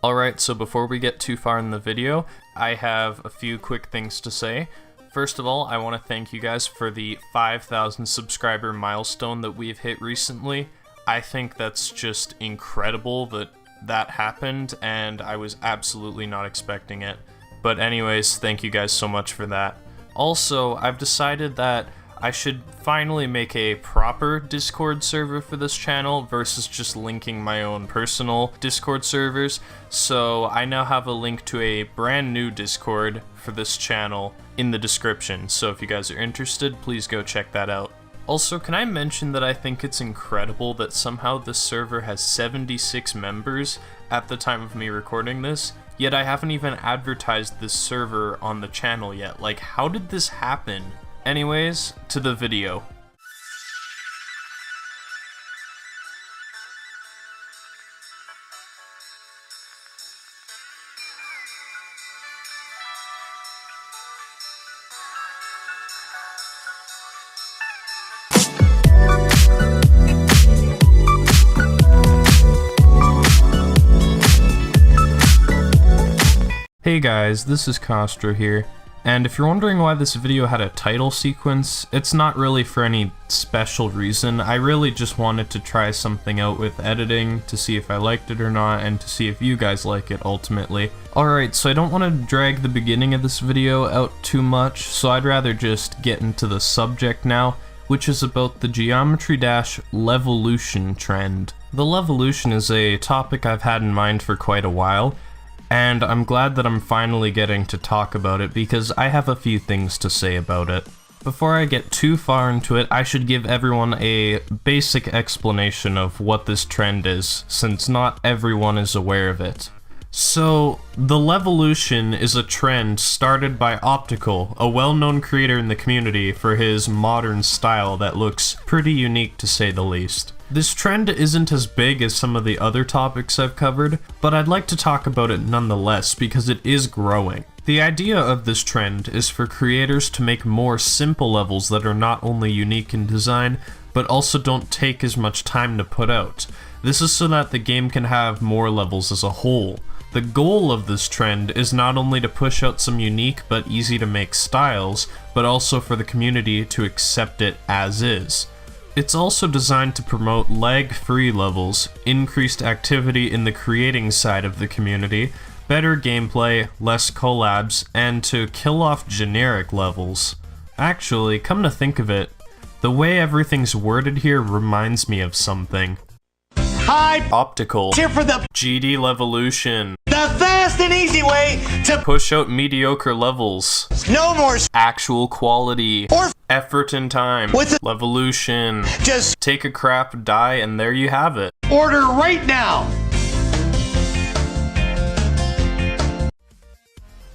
Alright, so before we get too far in the video, I have a few quick things to say. First of all, I want to thank you guys for the 5,000 subscriber milestone that we've hit recently. I think that's just incredible that that happened, and I was absolutely not expecting it. But anyways, thank you guys so much for that. Also, I've decided that I should finally make a proper Discord server for this channel versus just linking my own personal Discord servers. So I now have a link to a brand new Discord for this channel in the description. So if you guys are interested, please go check that out. Also, can I mention that I think it's incredible that somehow this server has 76 members at the time of me recording this, yet I haven't even advertised this server on the channel yet. Like, how did this happen? Anyways, to the video. Hey guys, this is Caustra here. And if you're wondering why this video had a title sequence, it's not really for any special reason. I really just wanted to try something out with editing to see if I liked it or not, and to see if you guys like it ultimately. Alright, so I don't want to drag the beginning of this video out too much, so I'd rather just get into the subject now, which is about the Geometry Dash LEVELUTIon trend. The LEVELUTIon is a topic I've had in mind for quite a while, and I'm glad that I'm finally getting to talk about it because I have a few things to say about it. Before I get too far into it, I should give everyone a basic explanation of what this trend is, since not everyone is aware of it. So, the LEVELUTIon is a trend started by Optical, a well-known creator in the community for his modern style that looks pretty unique to say the least. This trend isn't as big as some of the other topics I've covered, but I'd like to talk about it nonetheless because it is growing. The idea of this trend is for creators to make more simple levels that are not only unique in design, but also don't take as much time to put out. This is so that the game can have more levels as a whole. The goal of this trend is not only to push out some unique but easy to make styles, but also for the community to accept it as is. It's also designed to promote lag-free levels, increased activity in the creating side of the community, better gameplay, less collabs, and to kill off generic levels. Actually, come to think of it, the way everything's worded here reminds me of something. Hi, Optical. here for the GD LEVELUTIon. The fast and easy way to Push out mediocre levels. no more Actual quality. or Effort and time. With LEVELUTIon. just Take a crap, die, and there you have it. order right now.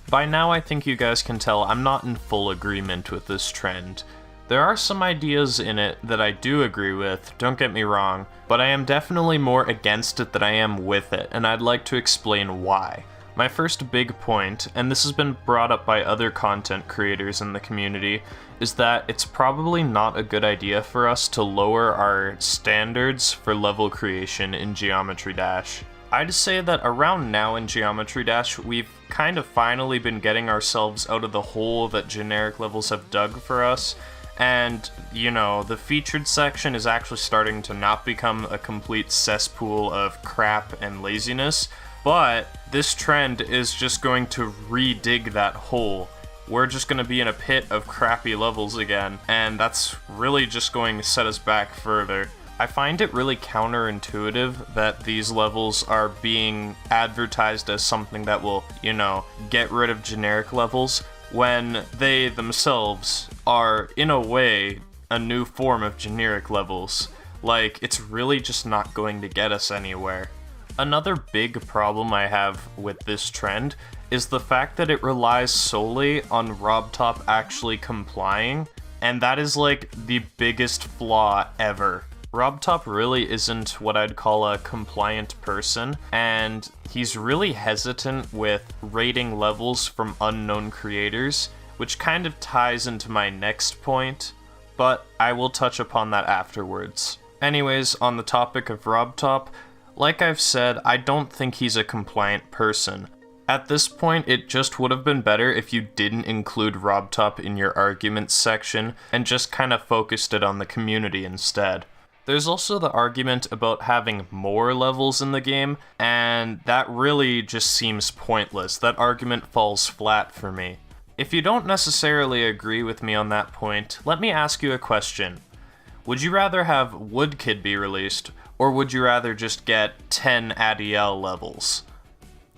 By now I think you guys can tell I'm not in full agreement with this trend. There are some ideas in it that I do agree with, don't get me wrong, but I am definitely more against it than I am with it, and I'd like to explain why. My first big point, and this has been brought up by other content creators in the community, is that it's probably not a good idea for us to lower our standards for level creation in Geometry Dash. I'd say that around now in Geometry Dash, we've kind of finally been getting ourselves out of the hole that generic levels have dug for us, and, you know, the featured section is actually starting to not become a complete cesspool of crap and laziness, but this trend is just going to re-dig that hole. We're just going to be in a pit of crappy levels again, and that's really just going to set us back further. I find it really counterintuitive that these levels are being advertised as something that will, you know, get rid of generic levels, when they themselves are, in a way, a new form of generic levels. Like, it's really just not going to get us anywhere. Another big problem I have with this trend is the fact that it relies solely on RobTop actually complying, and that is like the biggest flaw ever. RobTop really isn't what I'd call a compliant person, and he's really hesitant with rating levels from unknown creators, which kind of ties into my next point, but I will touch upon that afterwards. Anyways, on the topic of RobTop, Like I've said, I don't think he's a compliant person. At this point, it just would have been better if you didn't include RobTop in your arguments section and just kind of focused it on the community instead. There's also the argument about having more levels in the game, and that really just seems pointless. That argument falls flat for me. If you don't necessarily agree with me on that point, let me ask you a question. Would you rather have Woodkid be released, or would you rather just get 10 ADL levels?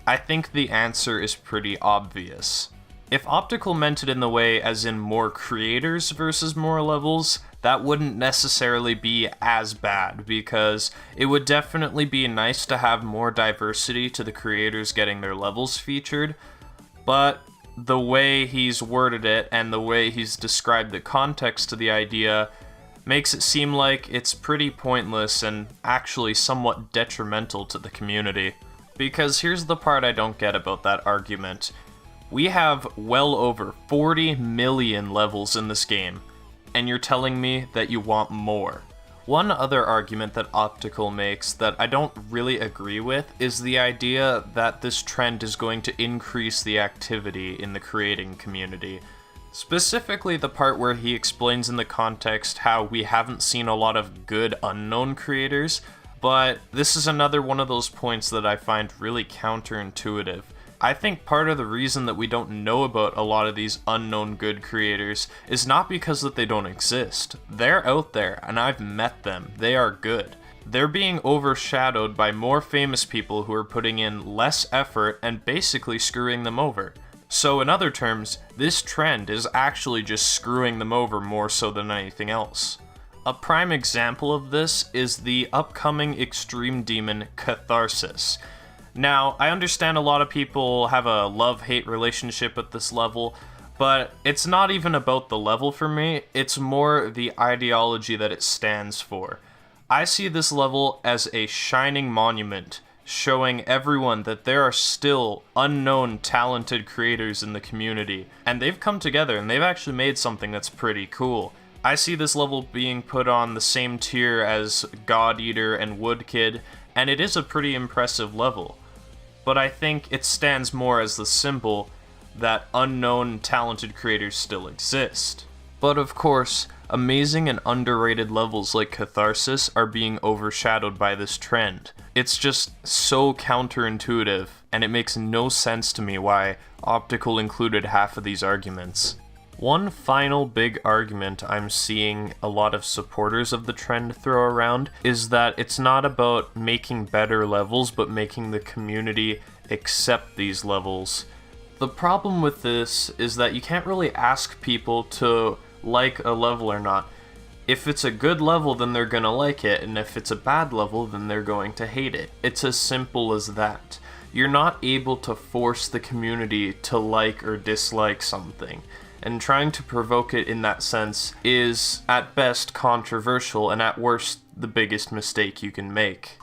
I think the answer is pretty obvious. If Optical meant it in the way as in more creators versus more levels, that wouldn't necessarily be as bad, because it would definitely be nice to have more diversity to the creators getting their levels featured, but the way he's worded it and the way he's described the context to the idea makes it seem like it's pretty pointless and actually somewhat detrimental to the community. Because here's the part I don't get about that argument. We have well over 40 million levels in this game, and you're telling me that you want more. One other argument that Optical makes that I don't really agree with is the idea that this trend is going to increase the activity in the creating community. Specifically the part where he explains in the context how we haven't seen a lot of good unknown creators, but this is another one of those points that I find really counterintuitive. I think part of the reason that we don't know about a lot of these unknown good creators is not because that they don't exist. They're out there, and I've met them. They are good. They're being overshadowed by more famous people who are putting in less effort and basically screwing them over. So in other terms, this trend is actually just screwing them over more so than anything else. A prime example of this is the upcoming Extreme Demon Catharsis. Now, I understand a lot of people have a love-hate relationship with this level, but it's not even about the level for me, it's more the ideology that it stands for. I see this level as a shining monument, showing everyone that there are still unknown talented creators in the community, and they've come together and they've actually made something that's pretty cool. I see this level being put on the same tier as God Eater and Woodkid, and it is a pretty impressive level. But I think it stands more as the symbol that unknown talented creators still exist. But of course, amazing and underrated levels like Catharsis are being overshadowed by this trend. It's just so counterintuitive, and it makes no sense to me why Optical included half of these arguments. One final big argument I'm seeing a lot of supporters of the trend throw around is that it's not about making better levels, but making the community accept these levels. The problem with this is that you can't really ask people to like a level or not. If it's a good level, then they're gonna like it, and if it's a bad level, then they're going to hate it. It's as simple as that. You're not able to force the community to like or dislike something. And trying to provoke it in that sense is, at best, controversial, and at worst, the biggest mistake you can make.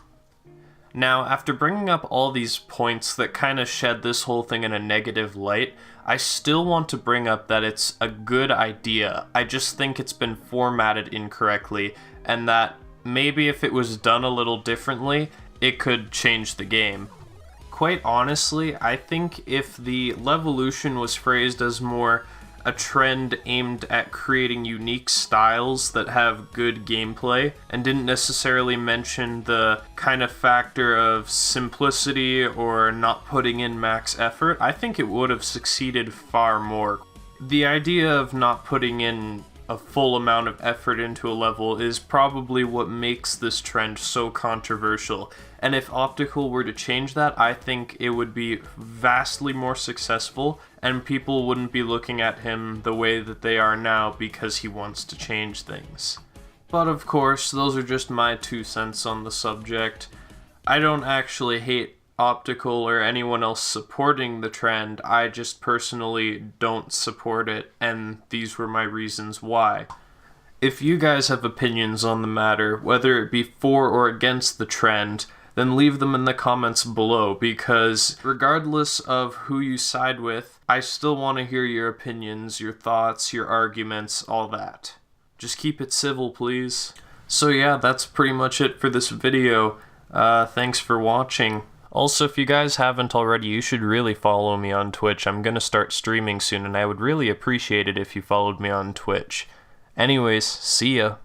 Now, after bringing up all these points that kind of shed this whole thing in a negative light, I still want to bring up that it's a good idea. I just think it's been formatted incorrectly, and that maybe if it was done a little differently, it could change the game. Quite honestly, I think if the Levelution was phrased as more a trend aimed at creating unique styles that have good gameplay, and didn't necessarily mention the kind of factor of simplicity or not putting in max effort, I think it would have succeeded far more. The idea of not putting in a full amount of effort into a level is probably what makes this trend so controversial, and if Optical were to change that, I think it would be vastly more successful, and people wouldn't be looking at him the way that they are now because he wants to change things. But of course, those are just my 2 cents on the subject. I don't actually hate Optical or anyone else supporting the trend, I just personally don't support it, and these were my reasons why. If you guys have opinions on the matter, whether it be for or against the trend, then leave them in the comments below, because regardless of who you side with, I still want to hear your opinions, your thoughts, your arguments, all that. Just keep it civil, please. So yeah, that's pretty much it for this video. Thanks for watching. Also, if you guys haven't already, you should really follow me on Twitch. I'm gonna start streaming soon, and I would really appreciate it if you followed me on Twitch. Anyways, see ya.